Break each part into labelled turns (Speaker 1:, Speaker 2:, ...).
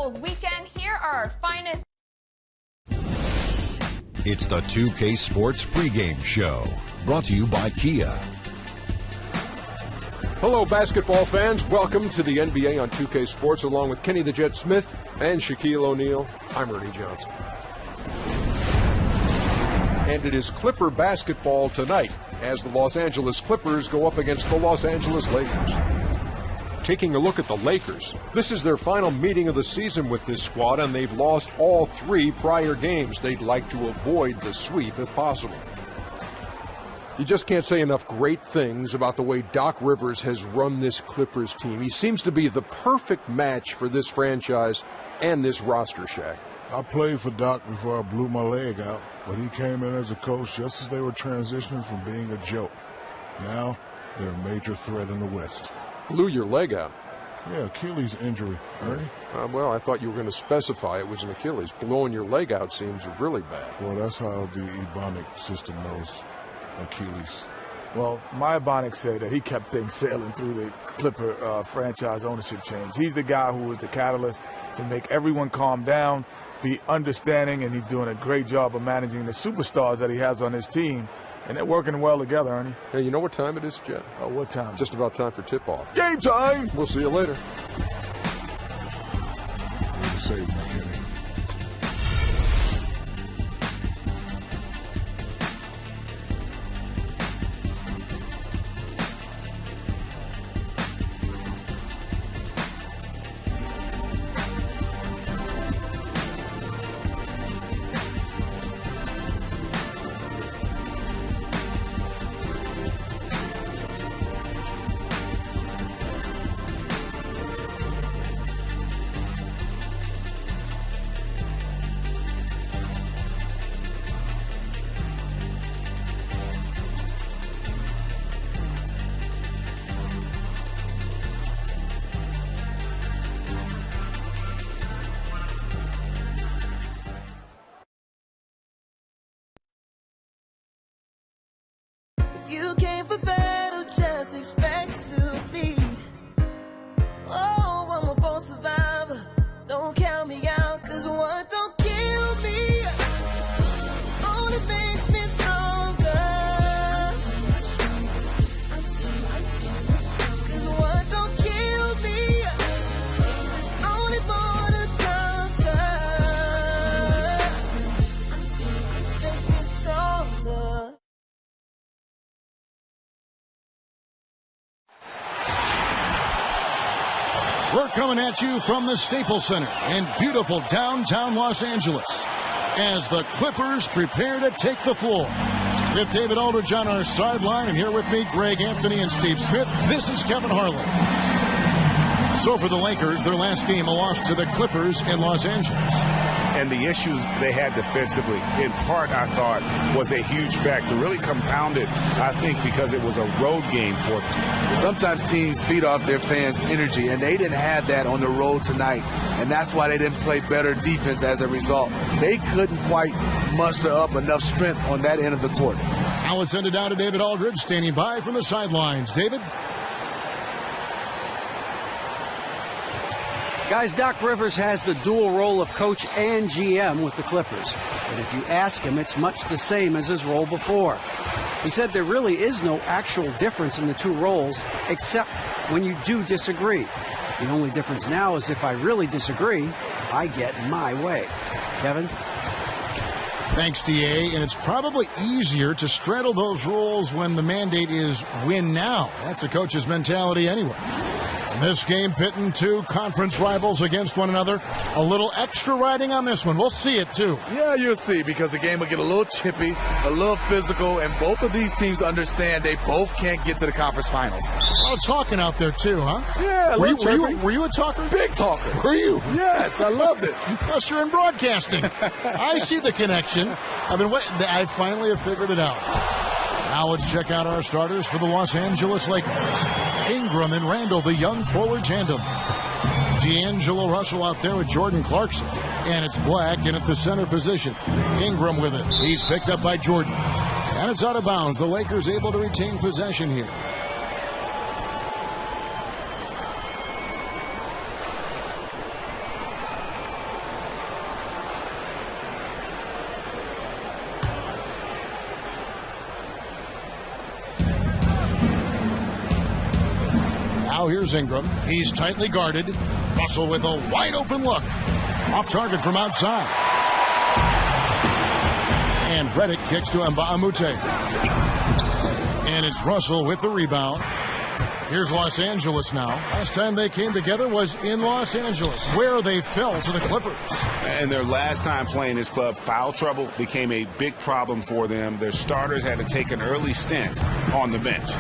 Speaker 1: Bulls weekend, here are our finest.
Speaker 2: It's the 2K Sports pregame show, brought to you by Kia.
Speaker 3: Hello, basketball fans. Welcome to the NBA on 2K Sports, along with Kenny the Jet Smith and Shaquille O'Neal. I'm Ernie Johnson. And it is Clipper basketball tonight as the Los Angeles Clippers go up against the Los Angeles Lakers. Taking a look at the Lakers, this is their final meeting of the season with this squad, and they've lost all 3 prior games. They'd like to avoid the sweep if possible. You just can't say enough great things about the way Doc Rivers has run this Clippers team. He seems to be the perfect match for this franchise and this roster, Shaq.
Speaker 4: I played for Doc before I blew my leg out, but he came in as a coach just as they were transitioning from being a joke. Now, they're a major threat in the West.
Speaker 3: Blew your leg out?
Speaker 4: Yeah, Achilles injury, Ernie.
Speaker 3: Well, I thought you were going to specify it was an Achilles. Blowing your leg out seems really bad.
Speaker 4: Well, that's how the Ebonic system knows Achilles.
Speaker 5: Well, my Ebonic said that he kept things sailing through the Clipper franchise ownership change. He's the guy who was the catalyst to make everyone calm down, be understanding, and he's doing a great job of managing the superstars that he has on his team. And they're working well together, Ernie.
Speaker 3: Hey, you know what time it is, Jet?
Speaker 5: Oh, what time?
Speaker 3: Just about time for tip-off.
Speaker 5: Game time!
Speaker 3: We'll see you later.
Speaker 4: Save me, Kenny.
Speaker 6: You came for battle, just expect to bleed. Oh, I'm a born survivor. Don't count me out, cause what don't kill me only makes me stronger. Cause what don't kill me is only born to conquer. Makes me stronger.
Speaker 7: We're coming at you from the Staples Center in beautiful downtown Los Angeles as the Clippers prepare to take the floor. With David Aldridge on our sideline, and here with me, Greg Anthony and Steve Smith, this is Kevin Harlan. So for the Lakers, their last game, a loss to the Clippers in Los Angeles.
Speaker 8: And the issues they had defensively, in part, I thought, was a huge factor. Really compounded, I think, because it was a road game for them.
Speaker 9: Sometimes teams feed off their fans' energy, and they didn't have that on the road tonight. And that's why they didn't play better defense as a result. They couldn't quite muster up enough strength on that end of the court.
Speaker 7: Now let's send it down to David Aldridge, standing by from the sidelines. David?
Speaker 10: Guys, Doc Rivers has the dual role of coach and GM with the Clippers. But if you ask him, it's much the same as his role before. He said there really is no actual difference in the two roles, except when you do disagree. The only difference now is if I really disagree, I get my way. Kevin?
Speaker 7: Thanks, DA. And it's probably easier to straddle those roles when the mandate is win now. That's the coach's mentality anyway. This game pitting two conference rivals against one another. A little extra riding on this one. We'll see it, too.
Speaker 9: Yeah, you'll see, because the game will get a little chippy, a little physical, and both of these teams understand they both can't get to the conference finals.
Speaker 7: A lot of talking out there, too, huh?
Speaker 9: Yeah,
Speaker 7: were you a talker?
Speaker 9: Big talker.
Speaker 7: Were you?
Speaker 9: Yes, I loved it.
Speaker 7: Plus, you're in broadcasting. I see the connection. I finally have figured it out. Now let's check out our starters for the Los Angeles Lakers. Ingram and Randall, the young forward tandem. D'Angelo Russell out there with Jordan Clarkson. And it's Black in at the center position. Ingram with it. He's picked up by Jordan. And it's out of bounds. The Lakers able to retain possession here. Now here's Ingram. He's tightly guarded. Russell with a wide open look. Off target from outside. And Redick kicks to Mbah a Moute. And it's Russell with the rebound. Here's Los Angeles now. Last time they came together was in Los Angeles, where they fell to the Clippers.
Speaker 8: And their last time playing this club, foul trouble became a big problem for them. Their starters had to take an early stint on the bench.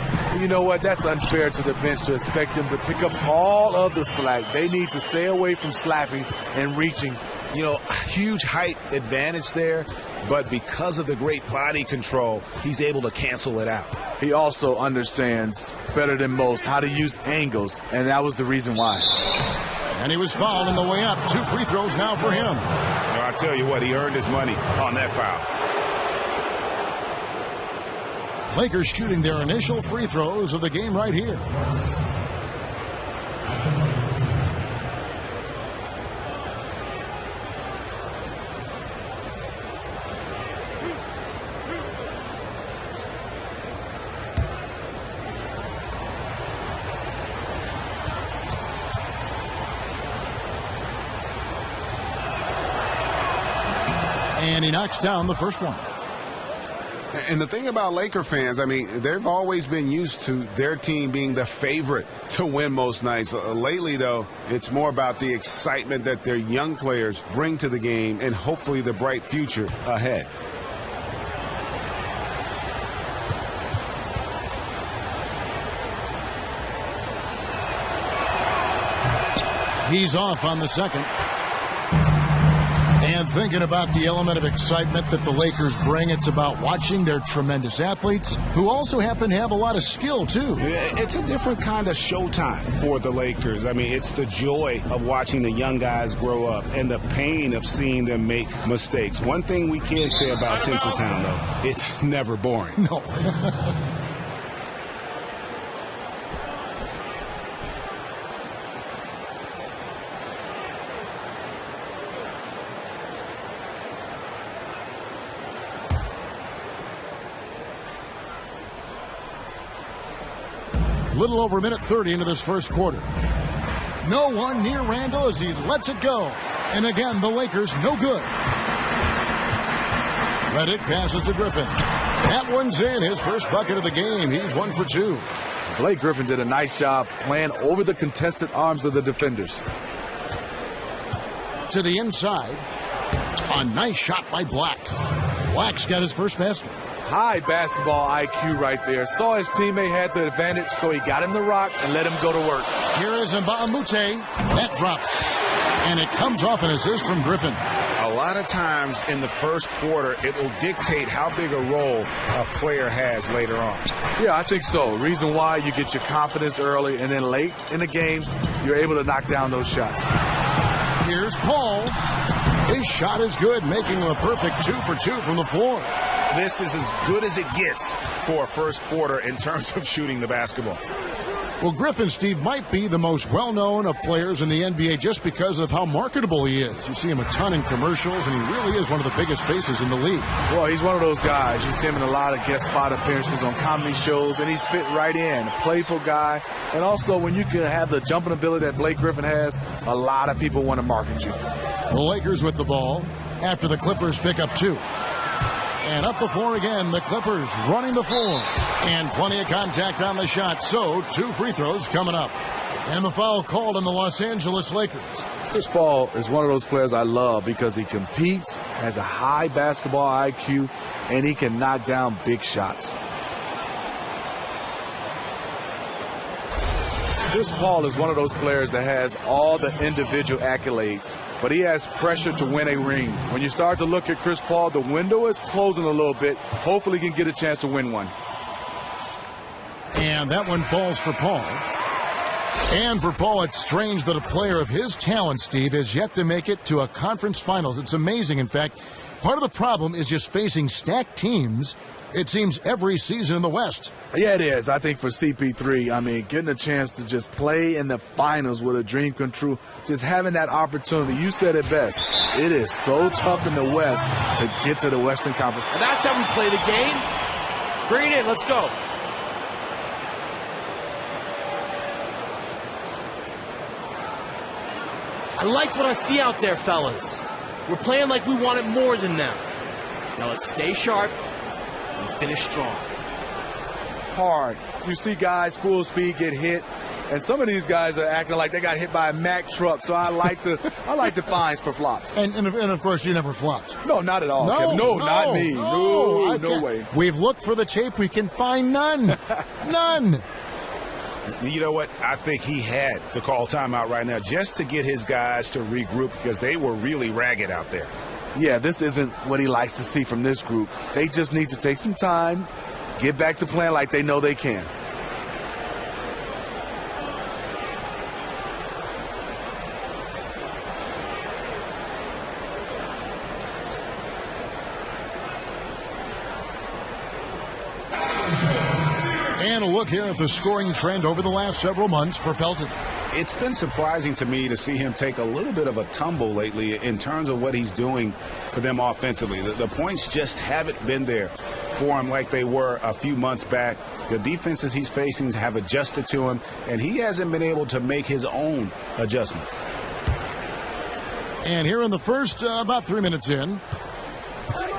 Speaker 9: You know what? That's unfair to the bench to expect them to pick up all of the slack. They need to stay away from slapping and reaching.
Speaker 8: You know, huge height advantage there, but because of the great body control, he's able to cancel it out.
Speaker 9: He also understands better than most how to use angles, and that was the reason why.
Speaker 7: And he was fouled on the way up. 2 free throws now for him.
Speaker 8: I tell you what, he earned his money on that foul.
Speaker 7: Lakers shooting their initial free throws of the game right here. And he knocks down the first one.
Speaker 8: And the thing about Laker fans, I mean, they've always been used to their team being the favorite to win most nights. Lately, though, it's more about the excitement that their young players bring to the game and hopefully the bright future ahead.
Speaker 7: He's off on the second. And thinking about the element of excitement that the Lakers bring, it's about watching their tremendous athletes who also happen to have a lot of skill, too.
Speaker 8: It's a different kind of showtime for the Lakers. I mean, it's the joy of watching the young guys grow up and the pain of seeing them make mistakes. One thing we can say about Tinseltown, though, it's never boring.
Speaker 7: No. Little over a minute 30 into this first quarter. No one near Randall as he lets it go. And again, the Lakers no good. Redick passes to Griffin. That one's in. His first bucket of the game. He's 1 for 2.
Speaker 9: Blake Griffin did a nice job playing over the contested arms of the defenders.
Speaker 7: To the inside. A nice shot by Black. Black's got his first basket.
Speaker 9: High basketball IQ right there. Saw his teammate had the advantage, so he got him the rock and let him go to work.
Speaker 7: Here is Mbah a Moute. That drops. And it comes off an assist from Griffin.
Speaker 8: A lot of times in the first quarter, it will dictate how big a role a player has later on.
Speaker 9: Yeah, I think so. Reason why you get your confidence early, and then late in the games, you're able to knock down those shots.
Speaker 7: Here's Paul. His shot is good, making him a perfect 2 for 2 from the floor.
Speaker 8: This is as good as it gets for a first quarter in terms of shooting the basketball.
Speaker 7: Well, Griffin, Steve, might be the most well-known of players in the NBA just because of how marketable he is. You see him a ton in commercials, and he really is one of the biggest faces in the league.
Speaker 9: Well, he's one of those guys. You see him in a lot of guest spot appearances on comedy shows, and he's fit right in. A playful guy. And also, when you can have the jumping ability that Blake Griffin has, a lot of people want to market you.
Speaker 7: The Lakers with the ball after the Clippers pick up 2. And up the floor again, the Clippers running the floor. And plenty of contact on the shot, so 2 free throws coming up. And the foul called on the Los Angeles Lakers.
Speaker 9: Chris Paul is one of those players I love because he competes, has a high basketball IQ, and he can knock down big shots. Chris Paul is one of those players that has all the individual accolades, but he has pressure to win a ring. When you start to look at Chris Paul, the window is closing a little bit. Hopefully he can get a chance to win one.
Speaker 7: And that one falls for Paul. And for Paul, it's strange that a player of his talent, Steve, has yet to make it to a conference finals. It's amazing. In fact, part of the problem is just facing stacked teams, it seems, every season in the West.
Speaker 9: Yeah, it is. I think for CP3, I mean, getting a chance to just play in the finals with a dream come true, just having that opportunity. You said it best. It is so tough in the West to get to the Western Conference.
Speaker 11: And that's how we play the game. Bring it in. Let's go. I like what I see out there, fellas. We're playing like we want it more than them. Now let's stay sharp and finish strong.
Speaker 9: Hard. You see guys full speed get hit, and some of these guys are acting like they got hit by a Mack truck. So I like the fines for flops.
Speaker 7: And of course, you never flopped.
Speaker 9: No, not at all.
Speaker 7: No,
Speaker 9: Kevin. No, not me. No way.
Speaker 7: We've looked for the tape. We can find none. None.
Speaker 8: You know what? I think he had to call timeout right now just to get his guys to regroup because they were really ragged out there.
Speaker 9: Yeah, this isn't what he likes to see from this group. They just need to take some time, get back to playing like they know they can.
Speaker 7: And a look here at the scoring trend over the last several months for Felton.
Speaker 8: It's been surprising to me to see him take a little bit of a tumble lately in terms of what he's doing for them offensively. The points just haven't been there for him like they were a few months back. The defenses he's facing have adjusted to him, and he hasn't been able to make his own adjustments.
Speaker 7: And here in the first, about 3 minutes in,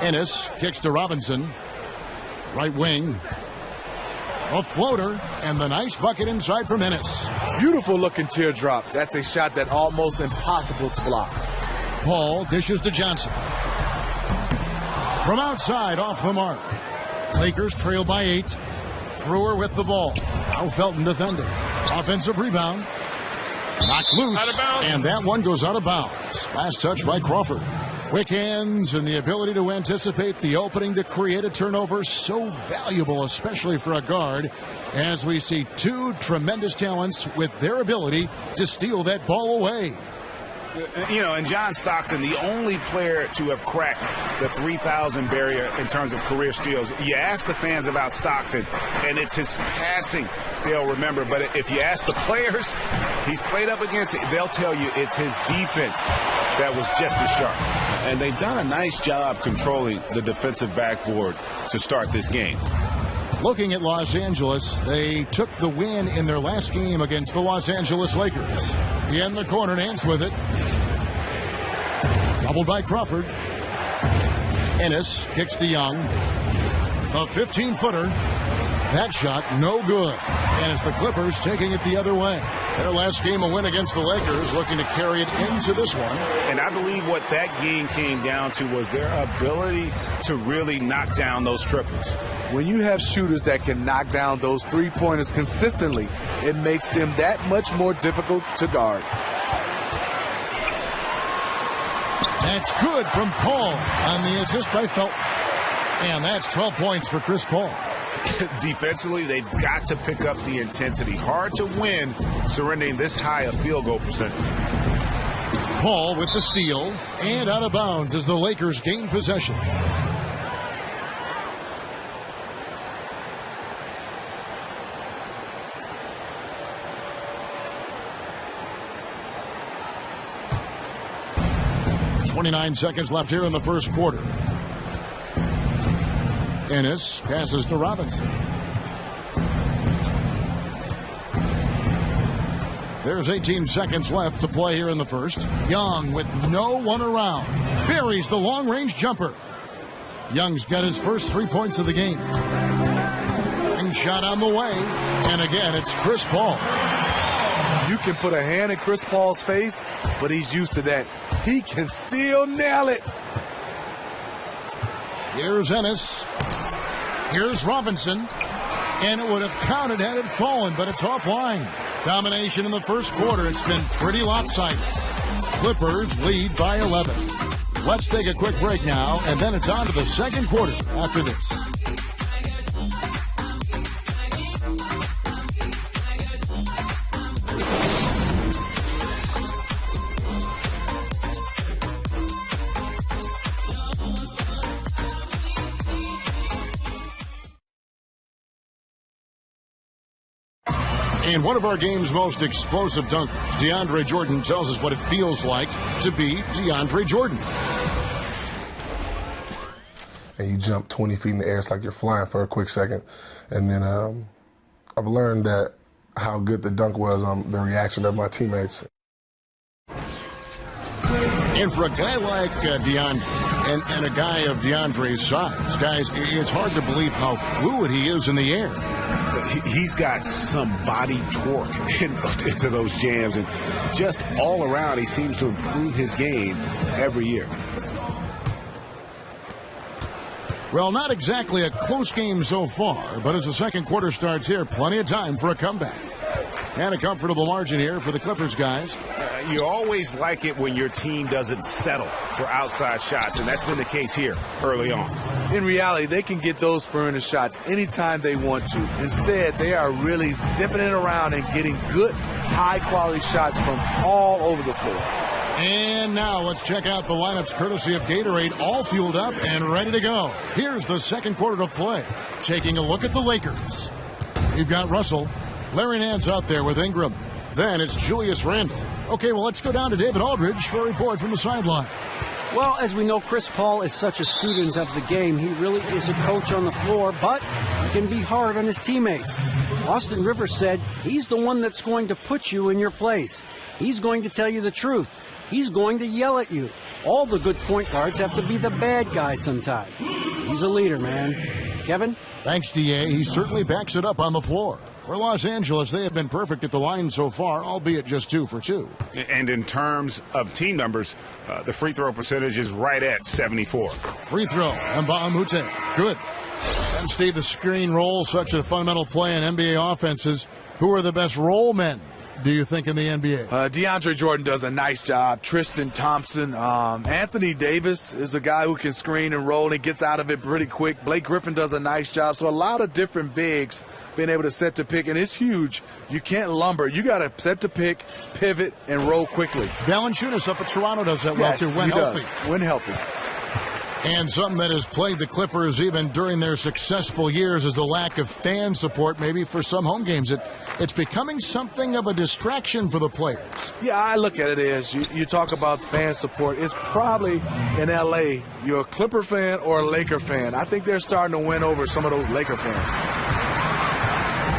Speaker 7: Ennis kicks to Robinson. Right wing. A floater, and the nice bucket inside from Ennis.
Speaker 9: Beautiful looking teardrop. That's a shot that almost impossible to block.
Speaker 7: Paul dishes to Johnson. From outside, off the mark. Lakers trail by 8. Brewer with the ball. Now Felton defending. Offensive rebound. Knocked loose, and that one goes out of bounds. Last touch by Crawford. Quick hands and the ability to anticipate the opening to create a turnover, so valuable, especially for a guard, as we see two tremendous talents with their ability to steal that ball away.
Speaker 8: You know, and John Stockton, the only player to have cracked the 3,000 barrier in terms of career steals. You ask the fans about Stockton, and it's his passing they'll remember. But if you ask the players he's played up against, they'll tell you it's his defense that was just as sharp. And they've done a nice job controlling the defensive backboard to start this game.
Speaker 7: Looking at Los Angeles, they took the win in their last game against the Los Angeles Lakers. In the corner, Nance with it. Doubled by Crawford. Ennis kicks to Young. A 15-footer. That shot, no good. And it's the Clippers taking it the other way. Their last game, a win against the Lakers, looking to carry it into this one.
Speaker 8: And I believe what that game came down to was their ability to really knock down those triples.
Speaker 9: When you have shooters that can knock down those three-pointers consistently, it makes them that much more difficult to guard.
Speaker 7: That's good from Paul on the assist by Felton. And that's 12 points for Chris Paul.
Speaker 8: Defensively, they've got to pick up the intensity. Hard to win surrendering this high a field goal percentage.
Speaker 7: Paul with the steal, and out of bounds as the Lakers gain possession. .29 seconds left here in the first quarter. Ennis passes to Robinson. There's 18 seconds left to play here in the first. Young with no one around. Buries the long-range jumper. Young's got his first 3 points of the game. And shot on the way. And again, it's Chris Paul.
Speaker 9: You can put a hand in Chris Paul's face, but he's used to that. He can still nail it.
Speaker 7: Here's Ennis. Here's Robinson. And it would have counted had it fallen, but it's offline. Domination in the first quarter. It's been pretty lopsided. Clippers lead by 11. Let's take a quick break now, and then it's on to the second quarter after this. And one of our game's most explosive dunkers, DeAndre Jordan, tells us what it feels like to be DeAndre Jordan.
Speaker 12: And you jump 20 feet in the air, it's like you're flying for a quick second. And then I've learned that how good the dunk was on the reaction of my teammates.
Speaker 7: And for a guy like DeAndre and a guy of DeAndre's size, guys, it's hard to believe how fluid he is in the air.
Speaker 8: He's got some body torque into those jams, and just all around, he seems to improve his game every year.
Speaker 7: Well, not exactly a close game so far, but as the second quarter starts here, plenty of time for a comeback. And a comfortable margin here for the Clippers, guys.
Speaker 8: You always like it when your team doesn't settle for outside shots, and that's been the case here early on.
Speaker 9: In reality, they can get those perimeter shots anytime they want to. Instead, they are really zipping it around and getting good, high-quality shots from all over the floor.
Speaker 7: And now let's check out the lineups courtesy of Gatorade, all fueled up and ready to go. Here's the second quarter of play. Taking a look at the Lakers. You've got Russell. Larry Nance out there with Ingram. Then it's Julius Randle. Okay, well, let's go down to David Aldridge for a report from the sideline.
Speaker 10: Well, as we know, Chris Paul is such a student of the game. He really is a coach on the floor, but he can be hard on his teammates. Austin Rivers said he's the one that's going to put you in your place. He's going to tell you the truth. He's going to yell at you. All the good point guards have to be the bad guy sometime. He's a leader, man. Kevin?
Speaker 7: Thanks, D.A. He certainly backs it up on the floor. For Los Angeles, they have been perfect at the line so far, albeit just 2 for 2.
Speaker 8: And in terms of team numbers, the free throw percentage is right at 74.
Speaker 7: Free throw, Mbah a Moute. Good. And Steve, the screen roll, such a fundamental play in NBA offenses. Who are the best roll men, do you think, in the NBA?
Speaker 9: DeAndre Jordan does a nice job. Tristan Thompson. Anthony Davis is a guy who can screen and roll and gets out of it pretty quick. Blake Griffin does a nice job. So a lot of different bigs being able to set the pick, and it's huge. You can't lumber. You got to set the pick, pivot, and roll quickly.
Speaker 7: Valanciunas up at Toronto does that well, too, when healthy.
Speaker 9: When healthy.
Speaker 7: And something that has plagued the Clippers even during their successful years is the lack of fan support, maybe for some home games. It's becoming something of a distraction for the players.
Speaker 9: Yeah, I look at it as you talk about fan support. It's probably in L.A. you're a Clipper fan or a Laker fan. I think they're starting to win over some of those Laker fans.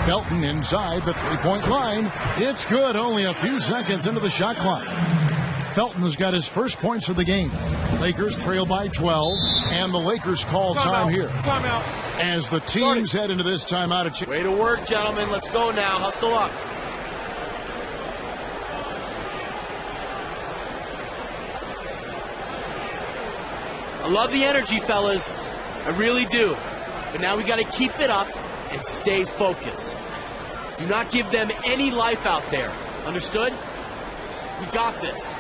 Speaker 7: Felton inside the three-point line. It's good, only a few seconds into the shot clock. Felton's got his first points of the game. Lakers trail by 12, and the Lakers call time here.
Speaker 11: Timeout.
Speaker 7: As the teams head into this timeout.
Speaker 11: Way to work, gentlemen. Let's go now. Hustle up. I love the energy, fellas. I really do. But now we got to keep it up and stay focused. Do not give them any life out there. Understood? We got this.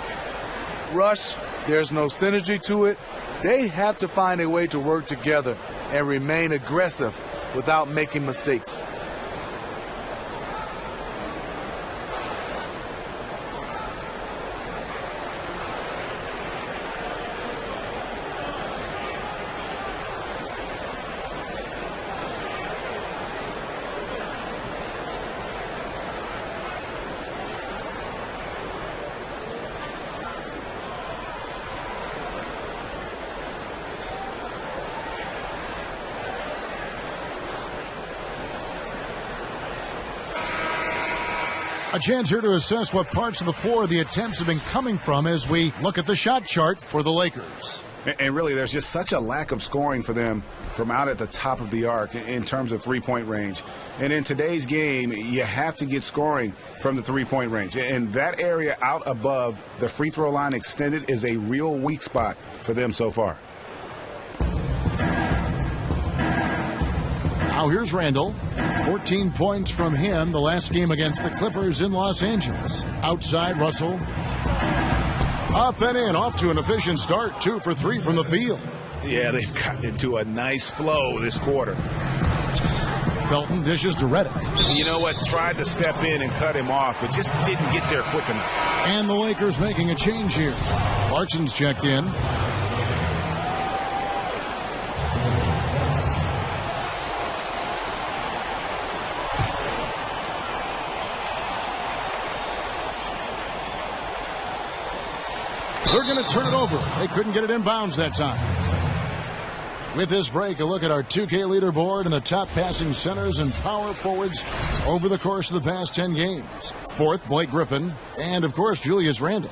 Speaker 9: Rush, there's no synergy to it. They have to find a way to work together and remain aggressive without making mistakes.
Speaker 7: A chance here to assess what parts of the floor the attempts have been coming from as we look at the shot chart for the Lakers.
Speaker 8: And really, there's just such a lack of scoring for them from out at the top of the arc in terms of three-point range. And in today's game, you have to get scoring from the three-point range. And that area out above the free throw line extended is a real weak spot for them so far.
Speaker 7: Now here's Randle. 14 points from him the last game against the Clippers in Los Angeles. Outside, Russell. Up and in, off to an efficient start. 2 for 3 from the field.
Speaker 8: Yeah, they've gotten into a nice flow this quarter.
Speaker 7: Felton dishes to Redick.
Speaker 8: You know what? Tried to step in and cut him off, but just didn't get there quick enough.
Speaker 7: And the Lakers making a change here. Clarkson's checked in. They're going to turn it over. They couldn't get it inbounds that time. With this break, a look at our 2K leaderboard and the top passing centers and power forwards over the course of the past 10 games. Fourth, Blake Griffin, and, of course, Julius Randle.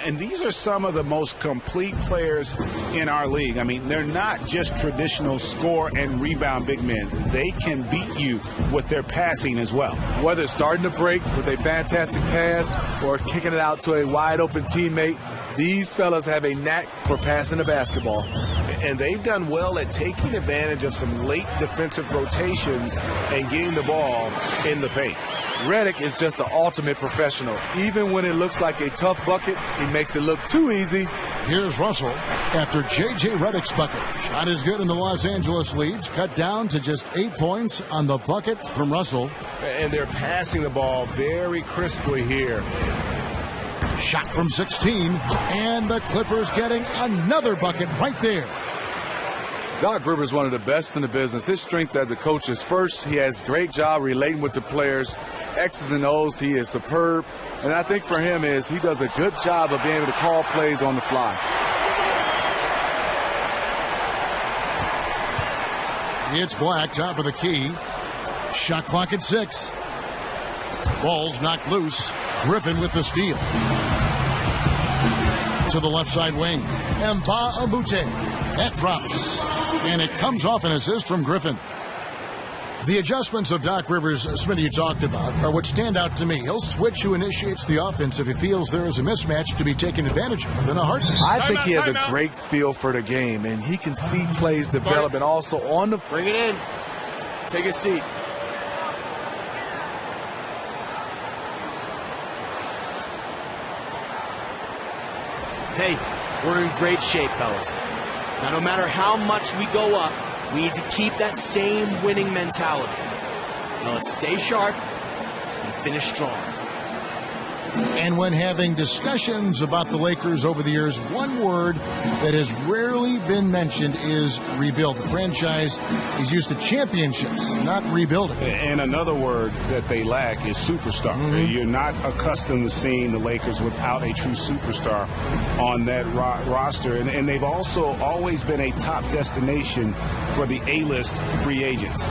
Speaker 8: And these are some of the most complete players in our league. I mean, they're not just traditional score and rebound big men. They can beat you with their passing as well.
Speaker 9: Whether it's starting to break with a fantastic pass or kicking it out to a wide open teammate, these fellas have a knack for passing the basketball.
Speaker 8: And they've done well at taking advantage of some late defensive rotations and getting the ball in the paint.
Speaker 9: Redick is just the ultimate professional. Even when it looks like a tough bucket, he makes it look too easy.
Speaker 7: Here's Russell after J.J. Redick's bucket. Shot is good, and the Los Angeles leads cut down to just 8 points on the bucket from Russell.
Speaker 8: And they're passing the ball very crisply here.
Speaker 7: Shot from 16, and the Clippers getting another bucket right there.
Speaker 9: Doc Rivers is one of the best in the business. His strength as a coach is first, he has a great job relating with the players. X's and O's, he is superb. And I think for him is he does a good job of being able to call plays on the fly.
Speaker 7: It's Black, top of the key. Shot clock at 6. Ball's knocked loose. Griffin with the steal. To the left side wing. Mbah a Moute. That drops. And it comes off an assist from Griffin. The adjustments of Doc Rivers, Smitty, you talked about, are what stand out to me. He'll switch who initiates the offense if he feels there is a mismatch to be taken advantage of in a heartbeat.
Speaker 9: I think he has a great feel for the game, and he can see plays develop, and also on the...
Speaker 11: Bring it in. Take a seat. Hey, we're in great shape, fellas. Now, no matter how much we go up, we need to keep that same winning mentality. Now, let's stay sharp and finish strong.
Speaker 7: And when having discussions about the Lakers over the years, one word that has rarely been mentioned is rebuild. The franchise is used to championships, not rebuilding.
Speaker 8: And another word that they lack is superstar. Mm-hmm. You're not accustomed to seeing the Lakers without a true superstar on that roster. And they've also always been a top destination for the A-list free agents.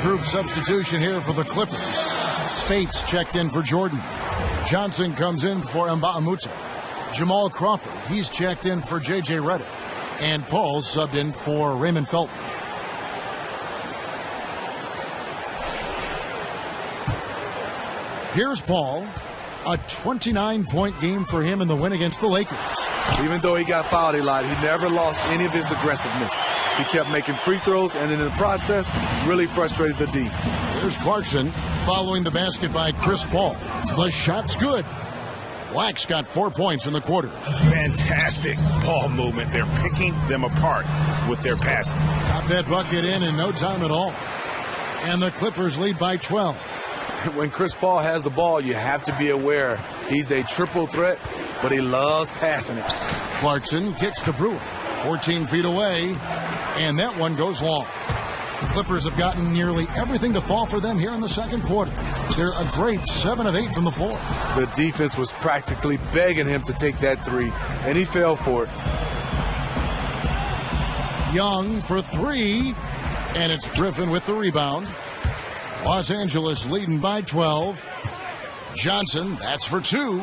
Speaker 7: Group substitution here for the Clippers. Spates checked in for Jordan. Johnson comes in for Mbah a Moute. Jamal Crawford, he's checked in for J.J. Redick. And Paul subbed in for Raymond Felton. Here's Paul. A 29-point game for him in the win against the Lakers.
Speaker 9: Even though he got fouled a lot, he never lost any of his aggressiveness. He kept making free throws, and in the process, really frustrated the D.
Speaker 7: Here's Clarkson following the basket by Chris Paul. The shot's good. Black's got 4 points in the quarter.
Speaker 8: Fantastic ball movement. They're picking them apart with their passing.
Speaker 7: Got that bucket in no time at all. And the Clippers lead by 12.
Speaker 9: When Chris Paul has the ball, you have to be aware. He's a triple threat, but he loves passing it.
Speaker 7: Clarkson kicks to Brewer. 14 feet away, and that one goes long. The Clippers have gotten nearly everything to fall for them here in the second quarter. They're a great 7 of 8 from the floor.
Speaker 9: The defense was practically begging him to take that three, and he fell for it.
Speaker 7: Young for 3, and it's Griffin with the rebound. Los Angeles leading by 12. Johnson, that's for 2.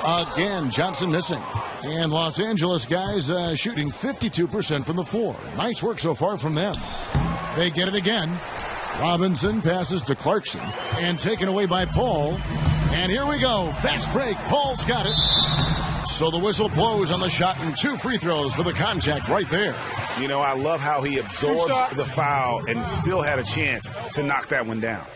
Speaker 7: Again, Johnson missing. And Los Angeles guys shooting 52% from the floor. Nice work so far from them. They get it again. Robinson passes to Clarkson and taken away by Paul. And here we go. Fast break. Paul's got it. So the whistle blows on the shot and 2 free throws for the contact right there.
Speaker 8: You know, I love how he absorbs the foul and still had a chance to knock that one down.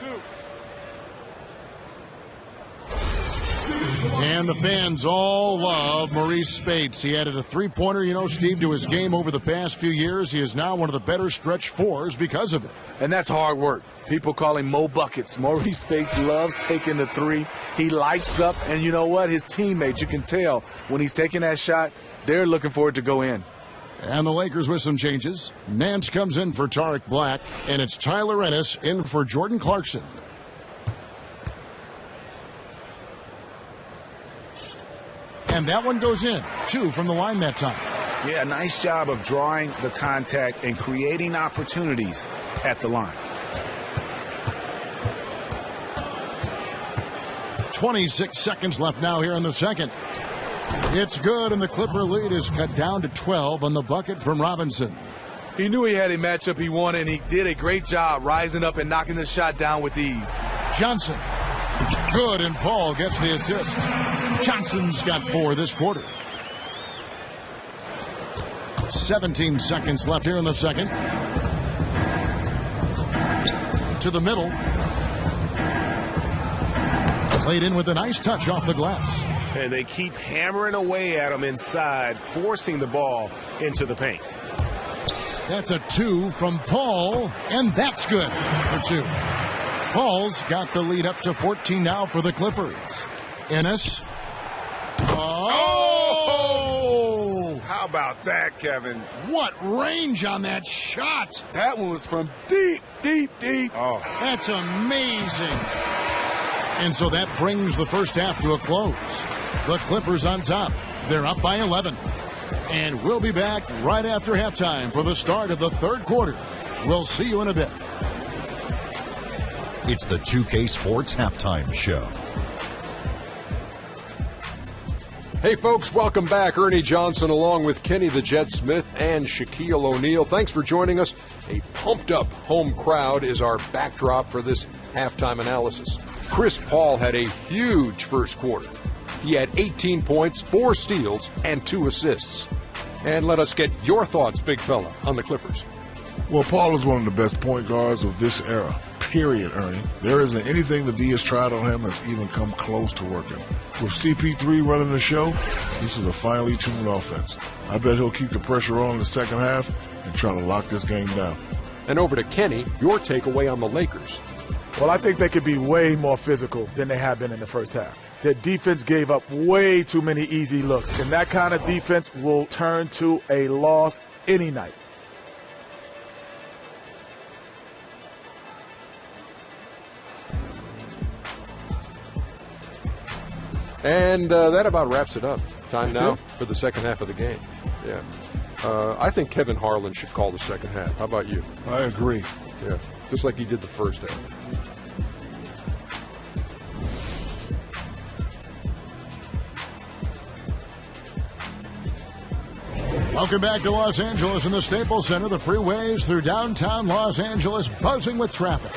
Speaker 7: And the fans all love Maurice Spates. He added a 3-pointer, you know, Steve, to his game over the past few years. He is now one of the better stretch 4s because of it.
Speaker 9: And that's hard work. People call him Mo Buckets. Maurice Spates loves taking the 3. He lights up, and you know what? His teammates, you can tell when he's taking that shot, they're looking for it to go in.
Speaker 7: And the Lakers with some changes. Nance comes in for Tariq Black, and it's Tyler Ennis in for Jordan Clarkson. And that one goes in. 2 from the line that time.
Speaker 8: Yeah, nice job of drawing the contact and creating opportunities at the line.
Speaker 7: 26 seconds left now here in the second. It's good, and the Clipper lead is cut down to 12 on the bucket from Robinson.
Speaker 9: He knew he had a matchup he wanted, and he did a great job rising up and knocking the shot down with ease.
Speaker 7: Johnson. Good, and Paul gets the assist. Johnson's got 4 this quarter. 17 seconds left here in the second. To the middle. Laid in with a nice touch off the glass.
Speaker 8: And they keep hammering away at him inside, forcing the ball into the paint.
Speaker 7: That's a 2 from Paul, and that's good for 2. Paul's got the lead up to 14 now for the Clippers. Ennis. Oh!
Speaker 8: How about that, Kevin?
Speaker 7: What range on that shot!
Speaker 9: That one was from deep, deep, deep.
Speaker 8: Oh,
Speaker 7: that's amazing. And so that brings the first half to a close. The Clippers on top. They're up by 11. And we'll be back right after halftime for the start of the third quarter. We'll see you in a bit.
Speaker 2: It's the 2K Sports Halftime Show.
Speaker 3: Hey, folks, welcome back. Ernie Johnson along with Kenny the Jet Smith and Shaquille O'Neal. Thanks for joining us. A pumped-up home crowd is our backdrop for this halftime analysis. Chris Paul had a huge first quarter. He had 18 points, 4 steals, and 2 assists. And let us get your thoughts, big fella, on the Clippers.
Speaker 4: Well, Paul is one of the best point guards of this era. Period, Ernie. There isn't anything the D has tried on him that's even come close to working. With CP3 running the show, this is a finely tuned offense. I bet he'll keep the pressure on in the second half and try to lock this game down.
Speaker 3: And over to Kenny, your takeaway on the Lakers.
Speaker 5: Well, I think they could be way more physical than they have been in the first half. Their defense gave up way too many easy looks, and that kind of defense will turn to a loss any night.
Speaker 3: And that about wraps it up. Time now for the second half of the game. Yeah. I think Kevin Harlan should call the second half. How about you?
Speaker 4: I agree.
Speaker 3: Yeah, just like he did the first half.
Speaker 7: Welcome back to Los Angeles in the Staples Center. The freeways through downtown Los Angeles buzzing with traffic.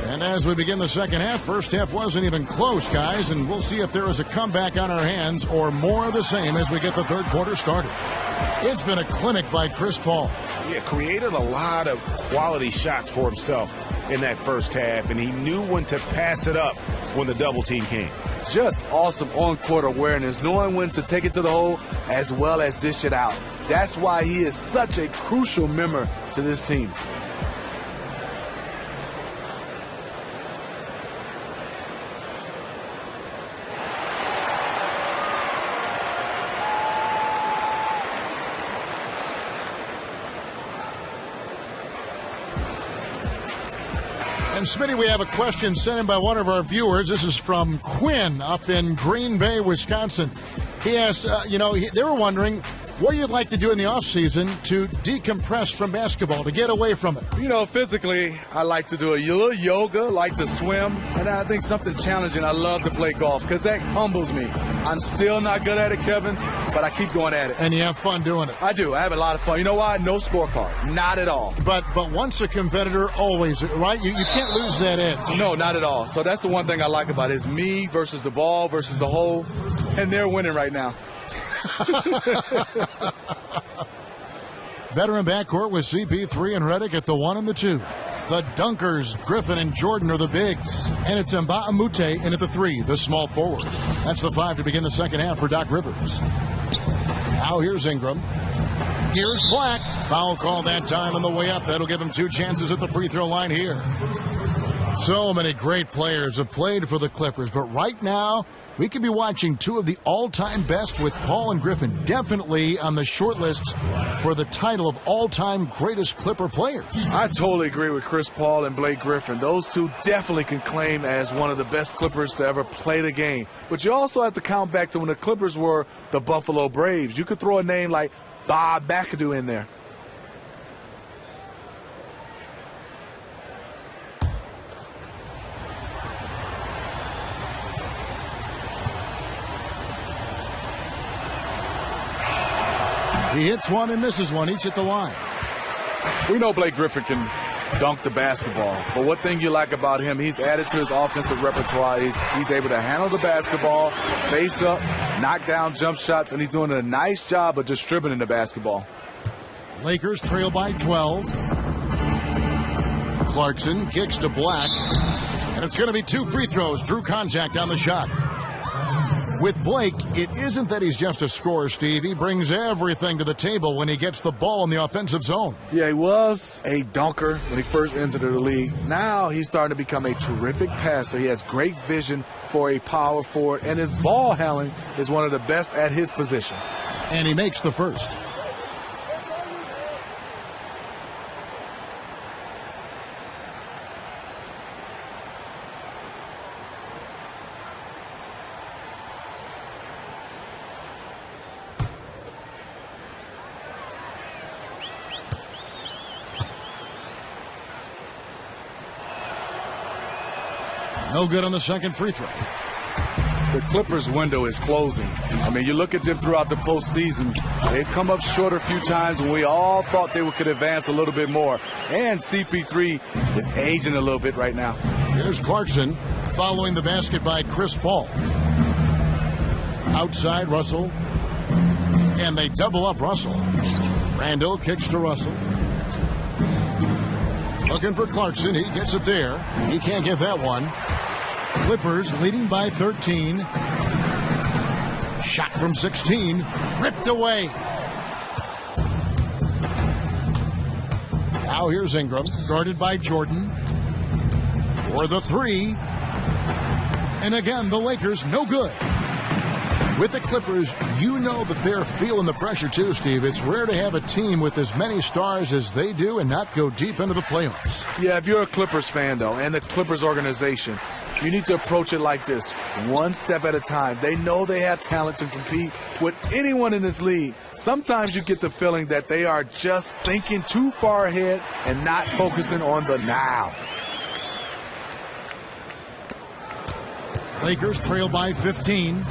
Speaker 7: And as we begin the second half, first half wasn't even close, guys, and we'll see if there is a comeback on our hands or more of the same as we get the third quarter started. It's been a clinic by Chris Paul.
Speaker 8: Yeah, created a lot of quality shots for himself in that first half, and he knew when to pass it up when the double team came.
Speaker 9: Just awesome on-court awareness, knowing when to take it to the hole as well as dish it out. That's why he is such a crucial member to this team.
Speaker 7: And Smitty, we have a question sent in by one of our viewers. This is from Quinn up in Green Bay, Wisconsin. He asks, they were wondering what you'd like to do in the offseason to decompress from basketball, to get away from it.
Speaker 9: You know, physically, I like to do a little yoga, like to swim, and I think something challenging. I love to play golf because that humbles me. I'm still not good at it, Kevin, but I keep going at it.
Speaker 7: And you have fun doing it.
Speaker 9: I do. I have a lot of fun. You know why? No scorecard. Not at all.
Speaker 7: But once a competitor, always, right? You can't lose that edge.
Speaker 9: No, not at all. So that's the one thing I like about it is me versus the ball versus the hole, and they're winning right now.
Speaker 7: Veteran backcourt with CP3 and Redick at the 1 and the 2. The Dunkers, Griffin and Jordan are the bigs. And it's Mbah a Moute in at the 3, the small forward. That's the 5 to begin the second half for Doc Rivers. Now here's Ingram. Here's Black. Foul call that time on the way up. That'll give him 2 chances at the free throw line here. So many great players have played for the Clippers, but right now we could be watching two of the all-time best with Paul and Griffin definitely on the short list for the title of all-time greatest Clipper players.
Speaker 9: I totally agree with Chris Paul and Blake Griffin. Those two definitely can claim as one of the best Clippers to ever play the game. But you also have to count back to when the Clippers were the Buffalo Braves. You could throw a name like Bob McAdoo in there.
Speaker 7: He hits one and misses one, each at the line.
Speaker 9: We know Blake Griffin can dunk the basketball, but one thing you like about him, he's added to his offensive repertoire. He's able to handle the basketball, face up, knock down jump shots, and he's doing a nice job of distributing the basketball.
Speaker 7: Lakers trail by 12. Clarkson kicks to Black, and it's going to be 2 free throws. Drew contact on the shot. With Blake, it isn't that he's just a scorer, Steve. He brings everything to the table when he gets the ball in the offensive zone.
Speaker 9: Yeah, he was a dunker when he first entered the league. Now he's starting to become a terrific passer. He has great vision for a power forward, and his ball handling is one of the best at his position.
Speaker 7: And he makes the first. No good on the second free throw.
Speaker 9: The Clippers' window is closing. I mean, you look at them throughout the postseason. They've come up short a few times when we all thought they could advance a little bit more. And CP3 is aging a little bit right now.
Speaker 7: Here's Clarkson following the basket by Chris Paul. Outside Russell. And they double up Russell. Randall kicks to Russell. Looking for Clarkson. He gets it there. He can't get that one. Clippers leading by 13. Shot from 16. Ripped away. Now here's Ingram. Guarded by Jordan. For the 3. And again, the Lakers no good. With the Clippers, you know that they're feeling the pressure too, Steve. It's rare to have a team with as many stars as they do and not go deep into the playoffs.
Speaker 9: Yeah, if you're a Clippers fan, though, and the Clippers organization, you need to approach it like this, one step at a time. They know they have talent to compete with anyone in this league. Sometimes you get the feeling that they are just thinking too far ahead and not focusing on the now.
Speaker 7: Lakers trail by 15.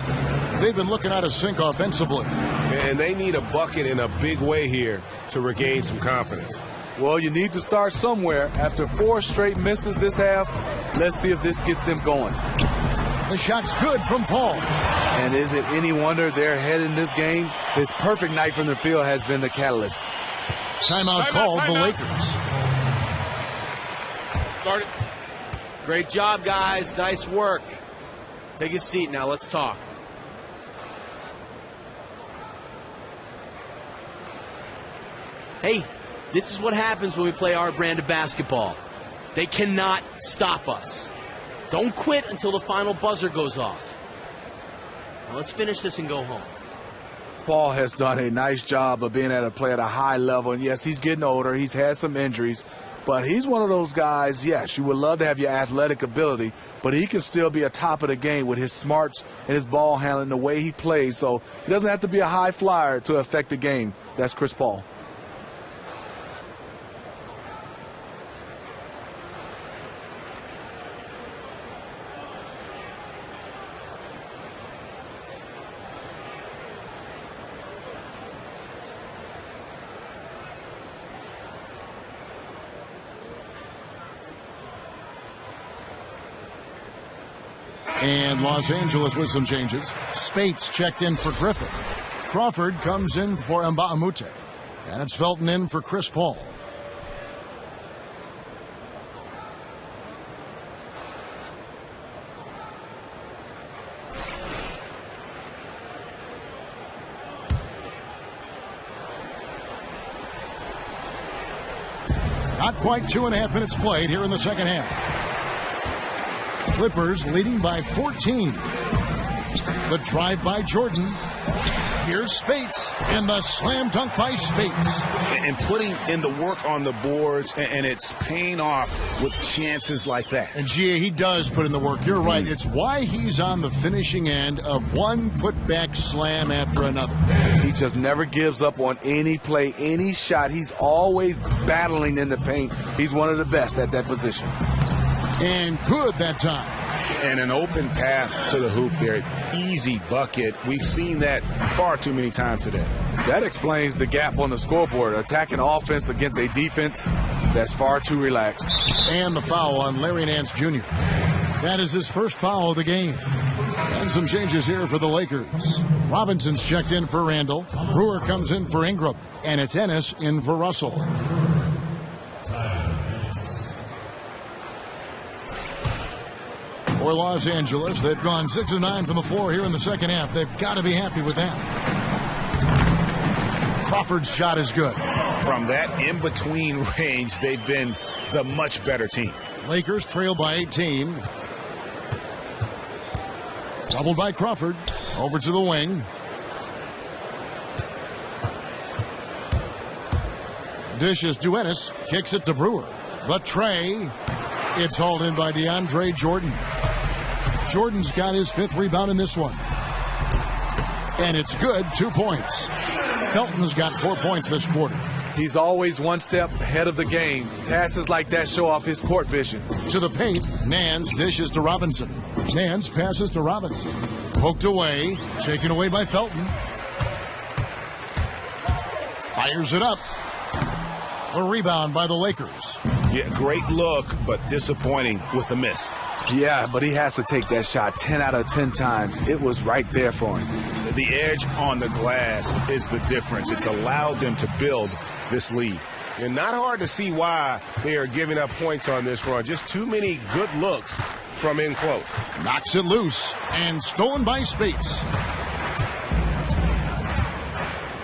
Speaker 7: They've been looking out of sync offensively.
Speaker 8: And they need a bucket in a big way here to regain some confidence.
Speaker 9: Well, you need to start somewhere. After 4 straight misses this half, let's see if this gets them going.
Speaker 7: The shot's good from Paul.
Speaker 9: And is it any wonder they're ahead in this game? His perfect night from the field has been the catalyst.
Speaker 7: Timeout called the Lakers.
Speaker 11: Start it. Great job, guys. Nice work. Take a seat now. Let's talk. Hey, this is what happens when we play our brand of basketball. They cannot stop us. Don't quit until the final buzzer goes off. Now let's finish this and go home.
Speaker 9: Paul has done a nice job of being able to play at a high level. And yes, he's getting older. He's had some injuries. But he's one of those guys, yes, you would love to have your athletic ability, but he can still be a top of the game with his smarts and his ball handling, the way he plays. So he doesn't have to be a high flyer to affect the game. That's Chris Paul.
Speaker 7: And Los Angeles with some changes. Spates checked in for Griffin. Crawford comes in for Mbamute. And it's Felton in for Chris Paul. Not quite 2.5 minutes played here in the second half. Clippers leading by 14. The drive by Jordan. Here's Spates, and the slam dunk by Spates.
Speaker 8: And putting in the work on the boards, and it's paying off with chances like that.
Speaker 7: And Gia, he does put in the work. You're right. It's why he's on the finishing end of one putback slam after another.
Speaker 9: He just never gives up on any play, any shot. He's always battling in the paint. He's one of the best at that position.
Speaker 7: And good that time.
Speaker 8: And an open path to the hoop there. Easy bucket. We've seen that far too many times today.
Speaker 9: That explains the gap on the scoreboard. Attacking offense against a defense that's far too relaxed.
Speaker 7: And the foul on Larry Nance Jr. That is his first foul of the game. And some changes here for the Lakers. Robinson's checked in for Randall. Brewer comes in for Ingram. And it's Ennis in for Russell. For Los Angeles, they've gone 6 of 9 from the floor here in the second half. They've got to be happy with that. Crawford's shot is good.
Speaker 8: From that in-between range, they've been the much better team.
Speaker 7: Lakers trail by 18. Doubled by Crawford. Over to the wing. Dishes to Ennis. Kicks it to Brewer. The tray. It's hauled in by DeAndre Jordan. Jordan's got his 5th rebound in this one. And it's good, 2 points. Felton's got 4 points this quarter.
Speaker 9: He's always one step ahead of the game. Passes like that show off his court vision.
Speaker 7: To the paint, Nance dishes to Robinson. Nance passes to Robinson. Poked away, taken away by Felton. Fires it up. A rebound by the Lakers.
Speaker 8: Yeah, great look, but disappointing with a miss.
Speaker 9: Yeah, but he has to take that shot 10 out of 10 times. It was right there for him.
Speaker 8: The edge on the glass is the difference. It's allowed them to build this lead. And not hard to see why they are giving up points on this run. Just too many good looks from in close.
Speaker 7: Knocks it loose and stolen by Spates.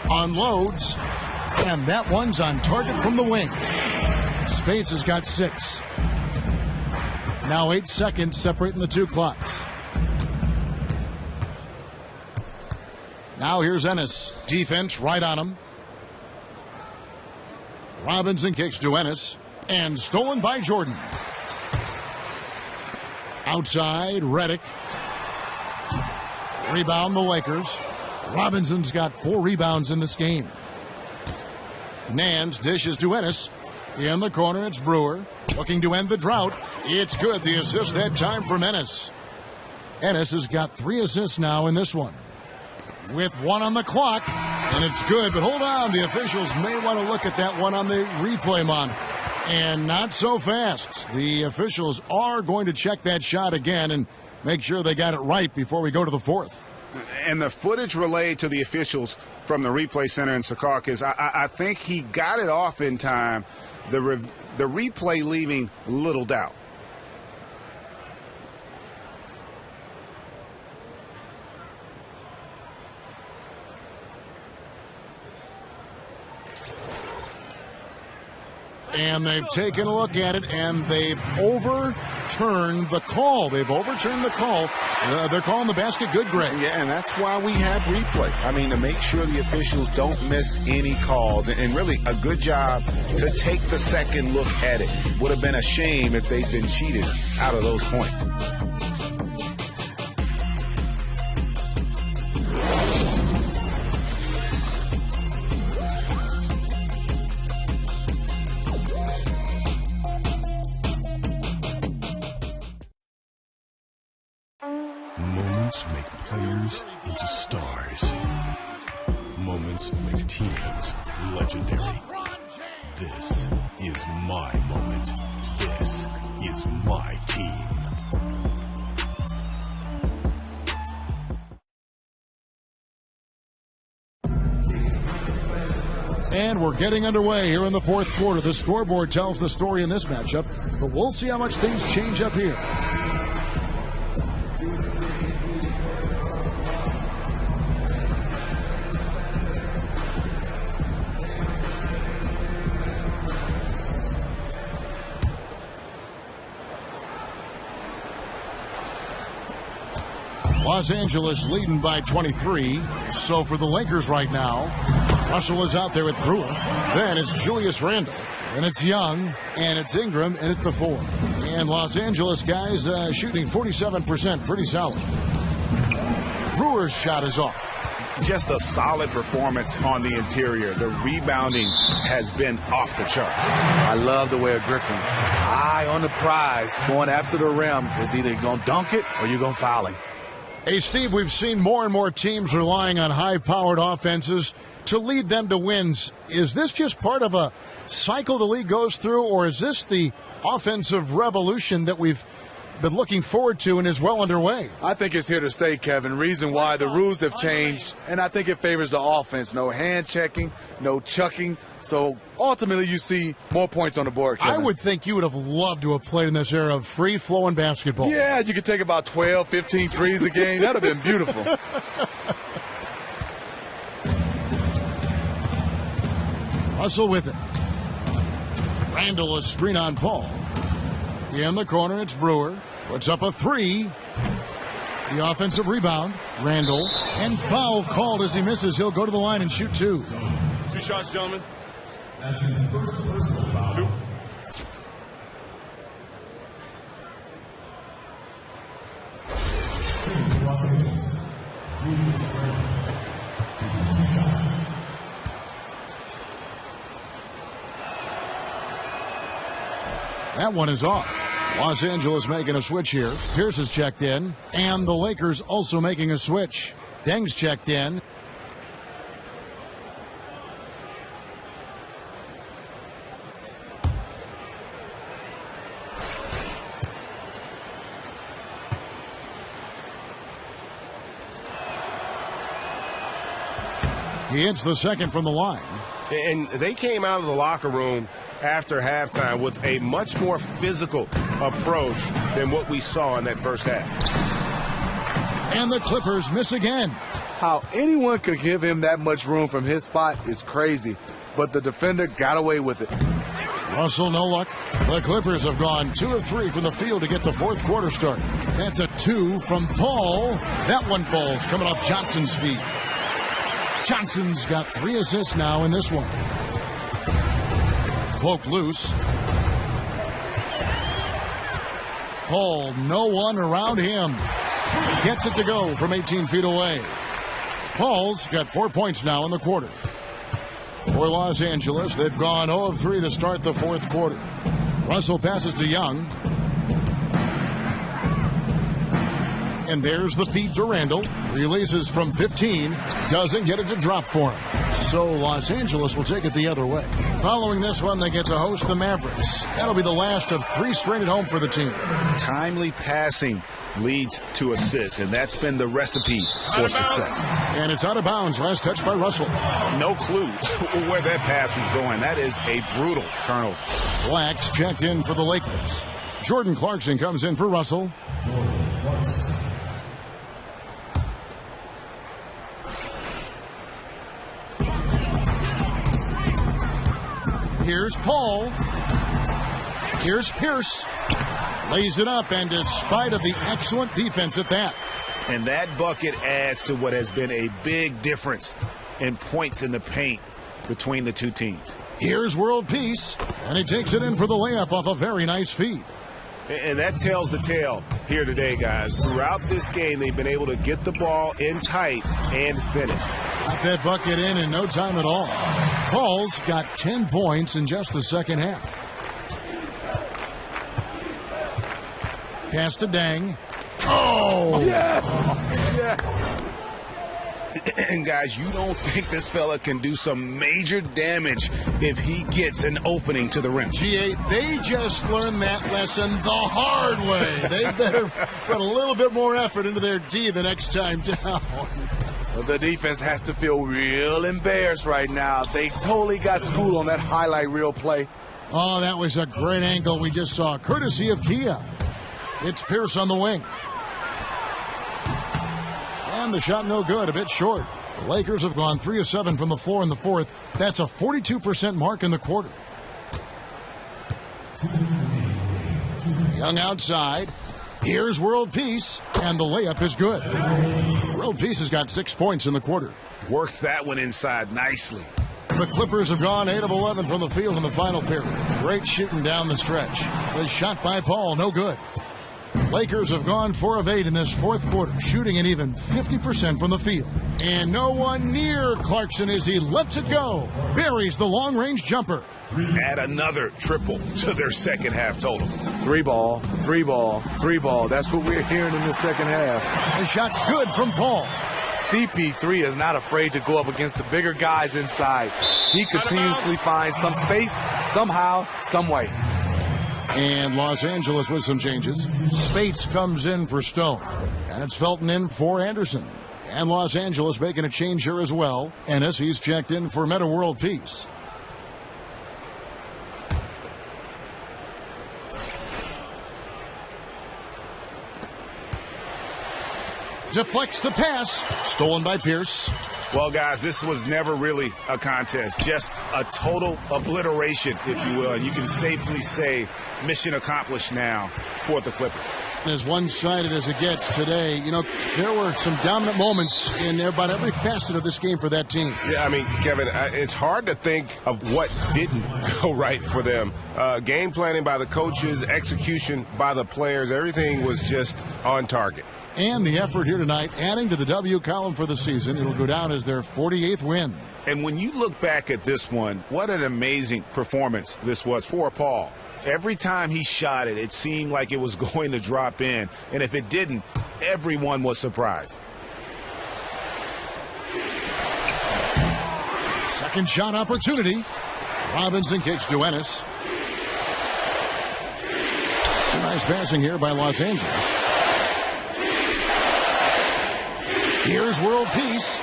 Speaker 7: Unloads, and that one's on target from the wing. Spates has got 6. Now 8 seconds separating the 2 clocks. Now here's Ennis. Defense right on him. Robinson kicks to Ennis. And stolen by Jordan. Outside, Redick. Rebound the Lakers. Robinson's got 4 rebounds in this game. Nance dishes to Ennis. In the corner, it's Brewer. Looking to end the drought. It's good. The assist that time from Ennis. Ennis has got 3 assists now in this one. With 1 on the clock. And it's good, but hold on. The officials may want to look at that one on the replay monitor. And not so fast. The officials are going to check that shot again and make sure they got it right before we go to the 4th.
Speaker 8: And the footage relayed to the officials from the replay center in Secaucus, I think he got it off in time. The replay leaving little doubt.
Speaker 7: And they've taken a look at it, and they've overturned the call. They've overturned the call. They're calling the basket good, Greg.
Speaker 8: Yeah, and that's why we have replay. I mean, to make sure the officials don't miss any calls. And really, a good job to take the second look at it. Would have been a shame if they'd been cheated out of those points.
Speaker 13: Moments make players into stars. Moments make teams legendary. This is my moment. This is my team.
Speaker 7: And we're getting underway here in the 4th quarter. The scoreboard tells the story in this matchup, but we'll see how much things change up here. Los Angeles leading by 23. So for the Lakers right now, Russell is out there with Brewer. Then it's Julius Randle. And it's Young, and it's Ingram, and at the 4. And Los Angeles guys shooting 47%, pretty solid. Brewer's shot is off.
Speaker 8: Just a solid performance on the interior. The rebounding has been off the charts.
Speaker 9: I love the way of Griffin. Eye on the prize, going after the rim. Is either going to dunk it or you're going to foul him.
Speaker 7: Hey, Steve, we've seen more and more teams relying on high-powered offenses to lead them to wins. Is this just part of a cycle the league goes through, or is this the offensive revolution that we've been looking forward to and is well underway?
Speaker 9: I think it's here to stay, Kevin. Reason why the rules have changed, and I think it favors the offense. No hand checking, no chucking. So ultimately you see more points on the board, Kevin.
Speaker 7: I would think you would have loved to have played in this era of free-flowing basketball.
Speaker 9: Yeah, you could take about 12, 15 threes a game. That would have been beautiful.
Speaker 7: Russell with it. Randle a screen on Paul. In the corner, it's Brewer. Puts up a 3. The offensive rebound. Randle. And foul called as he misses. He'll go to the line and shoot 2.
Speaker 14: 2 shots, gentlemen.
Speaker 15: That's his first personal foul.
Speaker 14: 2.
Speaker 15: Los Angeles. Julius Randle. 2 shots.
Speaker 7: That one is off. Los Angeles making a switch here. Pierce is checked in. And the Lakers also making a switch. Deng's checked in. He hits the second from the line.
Speaker 16: And they came out of the locker room after halftime with a much more physical approach than what we saw in that first half.
Speaker 7: And the Clippers miss again.
Speaker 9: How anyone could give him that much room from his spot is crazy, but the defender got away with it.
Speaker 7: Russell, no luck. The Clippers have gone 2 of 3 from the field to get the fourth quarter started. That's a 2 from Paul. That one falls coming off Johnson's feet. Johnson's got 3 assists now in this one. Poked loose. Paul, no one around him. Gets it to go from 18 feet away. Paul's got 4 points now in the quarter. For Los Angeles, they've gone 0 of 3 to start the fourth quarter. Russell passes to Young. And there's the feed to Randle. Releases from 15. Doesn't get it to drop for him. So Los Angeles will take it the other way. Following this one, they get to host the Mavericks. That'll be the last of 3 straight at home for the team.
Speaker 8: Timely passing leads to assists, and that's been the recipe for success.
Speaker 7: And it's out of bounds. Last touch by Russell.
Speaker 8: No clue where that pass was going. That is a brutal turnover.
Speaker 7: Black's checked in for the Lakers. Jordan Clarkson comes in for Russell.
Speaker 15: Jordan Clarkson.
Speaker 7: Here's Paul. Here's Pierce. Lays it up, and despite of the excellent defense at that.
Speaker 8: And that bucket adds to what has been a big difference in points in the paint between the two teams.
Speaker 7: Here's World Peace, and he takes it in for the layup off a very nice feed.
Speaker 16: And that tells the tale here today, guys. Throughout this game, they've been able to get the ball in tight and finish.
Speaker 7: Got that bucket in no time at all. Paul's got 10 points in just the second half. Pass to Deng. Oh!
Speaker 9: Yes! Yes!
Speaker 8: And guys, you don't think this fella can do some major damage if he gets an opening to the rim.
Speaker 7: G8, they just learned that lesson the hard way. They better put a little bit more effort into their D the next time down.
Speaker 9: Well, the defense has to feel real embarrassed right now. They totally got schooled on that highlight reel play.
Speaker 7: Oh, that was a great angle we just saw, courtesy of Kia. It's Pierce on the wing. And the shot no good, a bit short. The Lakers have gone 3 of 7 from the floor in the fourth. That's a 42% mark in the quarter. Young outside. Here's World Peace, and the layup is good. World Peace has got 6 points in the quarter.
Speaker 8: Worked that one inside nicely.
Speaker 7: The Clippers have gone 8 of 11 from the field in the final period. Great shooting down the stretch. The shot by Paul, no good. Lakers have gone 4 of 8 in this fourth quarter, shooting an even 50% from the field. And no one near Clarkson as he lets it go. Buries the long-range jumper.
Speaker 8: Add another triple to their second half total.
Speaker 9: 3 ball, 3 ball, 3 ball. That's what we're hearing in the second half.
Speaker 7: The shot's good from Paul.
Speaker 9: CP3 is not afraid to go up against the bigger guys inside. He continuously finds some space, somehow, some way.
Speaker 7: And Los Angeles with some changes. Spates comes in for Stone. And it's Felton in for Anderson. And Los Angeles making a change here as well. Ennis, he's checked in for Meta World Peace. Deflects the pass. Stolen by Pierce.
Speaker 8: Well, guys, this was never really a contest. Just a total obliteration, if you will. And you can safely say mission accomplished now for the Clippers.
Speaker 7: As one-sided as it gets today, you know, there were some dominant moments in about every facet of this game for that team.
Speaker 16: Yeah, I mean, Kevin, it's hard to think of what didn't go right for them. Game planning by the coaches, execution by the players, everything was just on target.
Speaker 7: And the effort here tonight, adding to the W column for the season. It'll go down as their 48th win.
Speaker 8: And when you look back at this one, what an amazing performance this was for Paul. Every time he shot it, it seemed like it was going to drop in. And if it didn't, everyone was surprised.
Speaker 7: Second shot opportunity. Robinson kicks to Ennis. Nice passing here by Los Angeles. Here's World Peace.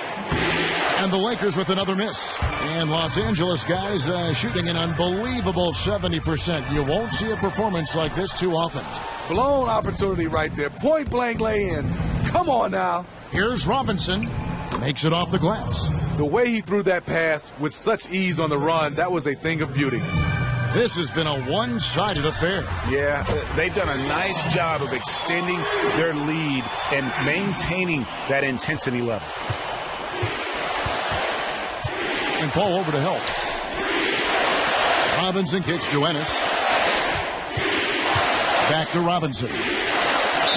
Speaker 7: And the Lakers with another miss. And Los Angeles guys shooting an unbelievable 70%. You won't see a performance like this too often.
Speaker 9: Blown opportunity right there. Point blank lay in. Come on now.
Speaker 7: Here's Robinson. Makes it off the glass.
Speaker 9: The way he threw that pass with such ease on the run, that was a thing of beauty.
Speaker 7: This has been a one-sided affair.
Speaker 8: Yeah, they've done a nice job of extending their lead and maintaining that intensity level.
Speaker 7: And Paul over to help. Robinson kicks to Ennis. Back to Robinson.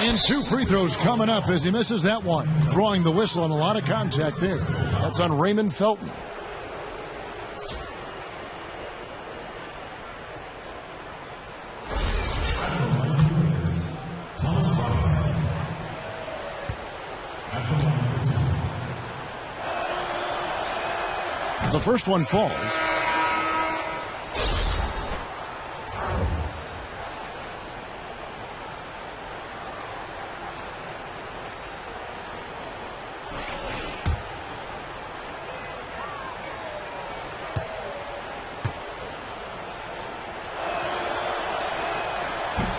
Speaker 7: And 2 free throws coming up as he misses that one. Drawing the whistle and a lot of contact there. That's on Raymond Felton. The first one falls.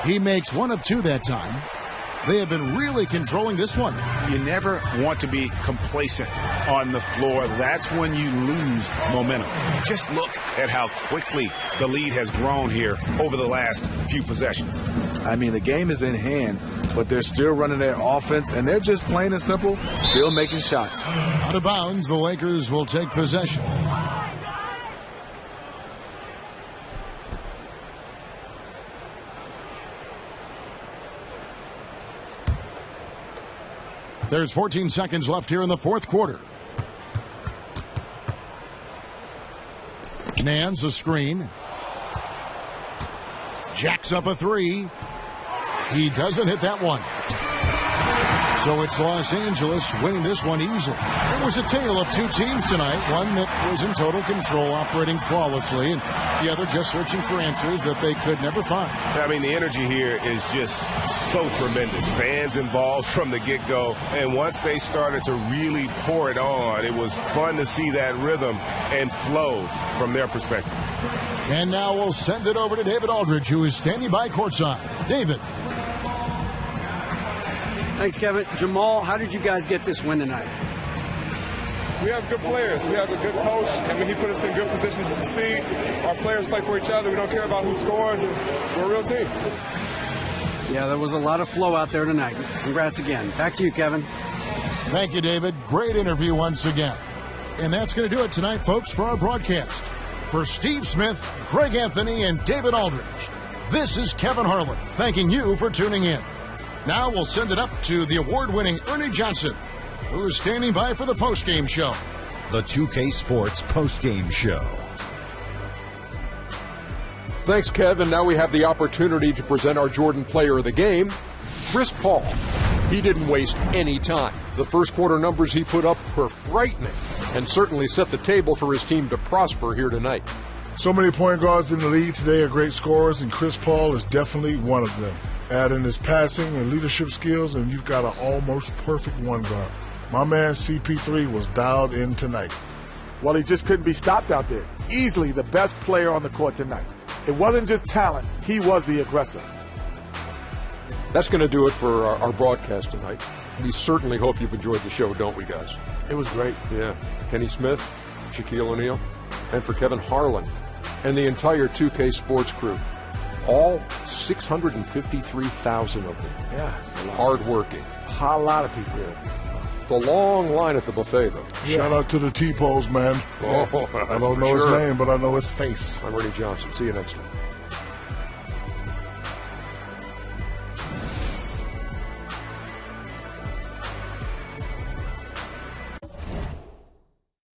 Speaker 7: He makes 1 of 2 that time. They have been really controlling this one.
Speaker 8: You never want to be complacent on the floor. That's when you lose momentum. Just look at how quickly the lead has grown here over the last few possessions.
Speaker 9: I mean, the game is in hand, but they're still running their offense, and they're just plain and simple, still making shots.
Speaker 7: Out of bounds, the Lakers will take possession. There's 14 seconds left here in the fourth quarter. Nance a screen. Jacks up a 3. He doesn't hit that one. So it's Los Angeles winning this one easily. It was a tale of 2 teams tonight. One that was in total control, operating flawlessly, and the other just searching for answers that they could never find.
Speaker 16: I mean, the energy here is just so tremendous. Fans involved from the get-go, and once they started to really pour it on, it was fun to see that rhythm and flow from their perspective.
Speaker 7: And now we'll send it over to David Aldridge, who is standing by courtside. David.
Speaker 10: Thanks, Kevin. Jamal, how did you guys get this win tonight?
Speaker 14: We have good players. We have a good coach. I mean, he put us in good positions to succeed. Our players play for each other. We don't care about who scores, and we're a real team.
Speaker 10: Yeah, there was a lot of flow out there tonight. Congrats again. Back to you, Kevin.
Speaker 7: Thank you, David. Great interview once again. And that's going to do it tonight, folks, for our broadcast. For Steve Smith, Greg Anthony, and David Aldridge, this is Kevin Harlan thanking you for tuning in. Now we'll send it up to the award-winning Ernie Johnson, who is standing by for the postgame show.
Speaker 2: The 2K Sports postgame show.
Speaker 3: Thanks, Kevin. Now we have the opportunity to present our Jordan Player of the Game, Chris Paul. He didn't waste any time. The first quarter numbers he put up were frightening and certainly set the table for his team to prosper here tonight.
Speaker 4: So many point guards in the league today are great scorers, and Chris Paul is definitely one of them. Add in his passing and leadership skills, and you've got an almost perfect one guard. My man CP3 was dialed in tonight.
Speaker 5: Well, he just couldn't be stopped out there. Easily the best player on the court tonight. It wasn't just talent. He was the aggressor.
Speaker 3: That's going to do it for our broadcast tonight. We certainly hope you've enjoyed the show, don't we, guys?
Speaker 5: It was great.
Speaker 3: Yeah. Kenny Smith, Shaquille O'Neal, and for Kevin Harlan and the entire 2K Sports crew. All 653,000 of them.
Speaker 5: Yeah.
Speaker 3: Hard-working.
Speaker 5: A lot of people.
Speaker 3: Yeah. The long line at the buffet, though.
Speaker 4: Yeah. Shout out to the T-Pose, man.
Speaker 3: Oh,
Speaker 4: I don't know his name, but I know his face.
Speaker 3: I'm Ernie Johnson. See you next time.